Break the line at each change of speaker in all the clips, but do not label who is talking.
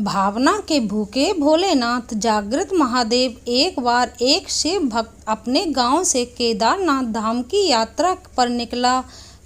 भावना के भूखे भोलेनाथ जागृत महादेव एक बार एक शिव भक्त अपने गांव से केदारनाथ धाम की यात्रा पर निकला।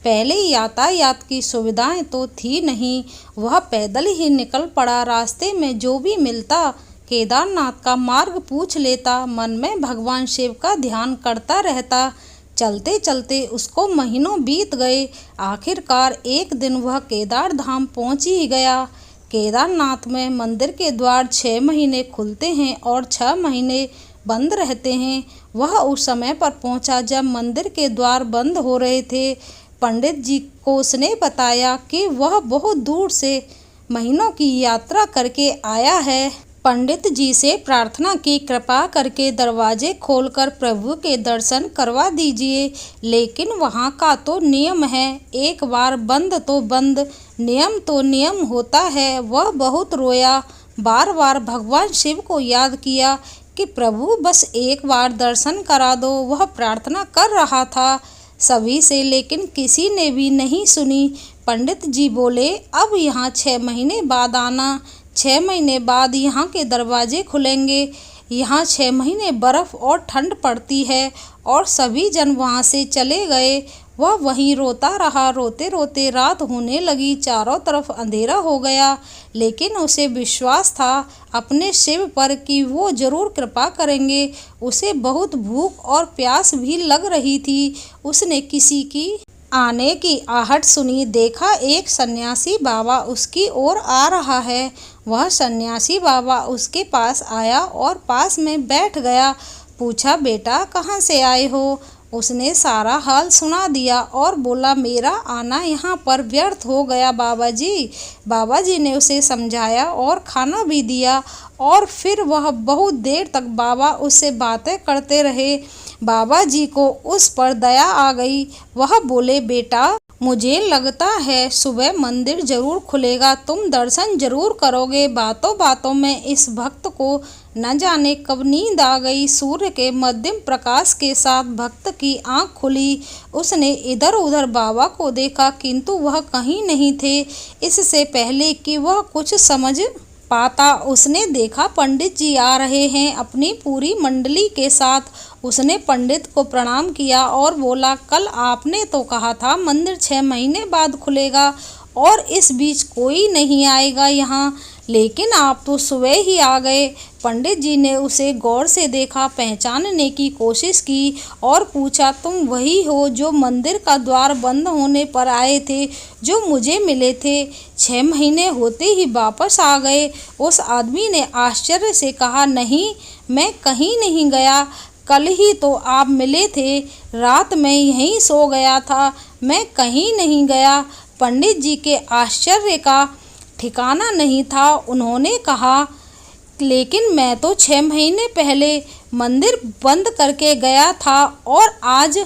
पहले यातायात की सुविधाएं तो थी नहीं, वह पैदल ही निकल पड़ा। रास्ते में जो भी मिलता केदारनाथ का मार्ग पूछ लेता, मन में भगवान शिव का ध्यान करता रहता। चलते चलते उसको महीनों बीत गए। आखिरकार एक दिन वह केदार धाम पहुंच ही गया। केदारनाथ में मंदिर के द्वार 6 महीने खुलते हैं और 6 महीने बंद रहते हैं। वह उस समय पर पहुंचा जब मंदिर के द्वार बंद हो रहे थे। पंडित जी को उसने बताया कि वह बहुत दूर से महीनों की यात्रा करके आया है। पंडित जी से प्रार्थना की, कृपा करके दरवाजे खोलकर प्रभु के दर्शन करवा दीजिए। लेकिन वहाँ का तो नियम है, एक बार बंद तो बंद, नियम तो नियम होता है। वह बहुत रोया, बार बार भगवान शिव को याद किया कि प्रभु बस एक बार दर्शन करा दो। वह प्रार्थना कर रहा था सभी से, लेकिन किसी ने भी नहीं सुनी। पंडित जी बोले, अब यहाँ 6 महीने बाद आना। 6 महीने बाद यहाँ के दरवाजे खुलेंगे। यहाँ 6 महीने बर्फ़ और ठंड पड़ती है। और सभी जन वहाँ से चले गए। वह वहीं रोता रहा। रोते रोते रात होने लगी, चारों तरफ अंधेरा हो गया। लेकिन उसे विश्वास था अपने शिव पर कि वो जरूर कृपा करेंगे। उसे बहुत भूख और प्यास भी लग रही थी। उसने किसी की आने की आहट सुनी। देखा एक सन्यासी बाबा उसकी ओर आ रहा है। वह सन्यासी बाबा उसके पास आया और पास में बैठ गया। पूछा, बेटा कहाँ से आए हो? उसने सारा हाल सुना दिया और बोला, मेरा आना यहाँ पर व्यर्थ हो गया बाबा जी। बाबा जी ने उसे समझाया और खाना भी दिया। और फिर वह बहुत देर तक बाबा उससे बातें करते रहे। बाबा जी को उस पर दया आ गई। वह बोले, बेटा मुझे लगता है सुबह मंदिर जरूर खुलेगा, तुम दर्शन जरूर करोगे। बातों बातों में इस भक्त को न जाने कब नींद आ गई। सूर्य के मध्यम प्रकाश के साथ भक्त की आंख खुली। उसने इधर उधर बाबा को देखा, किंतु वह कहीं नहीं थे। इससे पहले कि वह कुछ समझ पाता, उसने देखा पंडित जी आ रहे हैं अपनी पूरी मंडली के साथ। उसने पंडित को प्रणाम किया और बोला, कल आपने तो कहा था मंदिर 6 महीने बाद खुलेगा और इस बीच कोई नहीं आएगा यहाँ, लेकिन आप तो सुबह ही आ गए। पंडित जी ने उसे गौर से देखा, पहचानने की कोशिश की और पूछा, तुम वही हो जो मंदिर का द्वार बंद होने पर आए थे, जो मुझे मिले थे? 6 महीने होते ही वापस आ गए। उस आदमी ने आश्चर्य से कहा, नहीं, मैं कहीं नहीं गया। कल ही तो आप मिले थे। रात में यहीं सो गया था, मैं कहीं नहीं गया। पंडित जी के आश्चर्य का ठिकाना नहीं था। उन्होंने कहा, लेकिन मैं तो 6 महीने पहले मंदिर बंद करके गया था और आज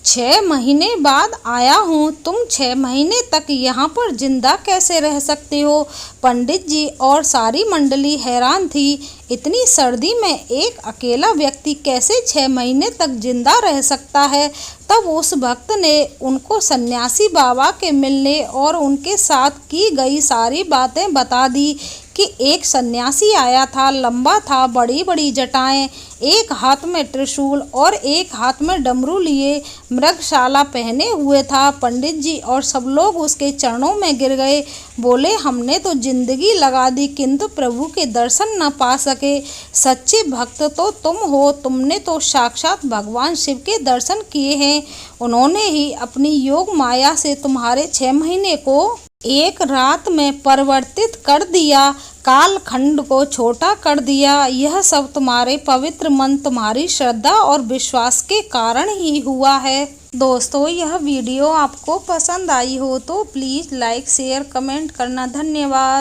6 महीने बाद आया हूँ। तुम 6 महीने तक यहाँ पर जिंदा कैसे रह सकते हो? पंडित जी और सारी मंडली हैरान थी। इतनी सर्दी में एक अकेला व्यक्ति कैसे 6 महीने तक जिंदा रह सकता है? तब उस भक्त ने उनको सन्यासी बाबा के मिलने और उनके साथ की गई सारी बातें बता दी कि एक सन्यासी आया था, लंबा था, बड़ी बड़ी जटाएं, एक हाथ में त्रिशूल और एक हाथ में डमरू लिए, मृगशाला पहने हुए था। पंडित जी और सब लोग उसके चरणों में गिर गए। बोले, हमने तो जिंदगी लगा दी किंतु प्रभु के दर्शन न पा सके। सच्चे भक्त तो तुम हो, तुमने तो साक्षात भगवान शिव के दर्शन किए हैं। उन्होंने ही अपनी योग माया से तुम्हारे 6 महीने को एक रात में परिवर्तित कर दिया, कालखंड को छोटा कर दिया। यह सब तुम्हारे पवित्र मन, तुम्हारी श्रद्धा और विश्वास के कारण ही हुआ है। दोस्तों, यह वीडियो आपको पसंद आई हो तो प्लीज़ लाइक, शेयर, कमेंट करना। धन्यवाद।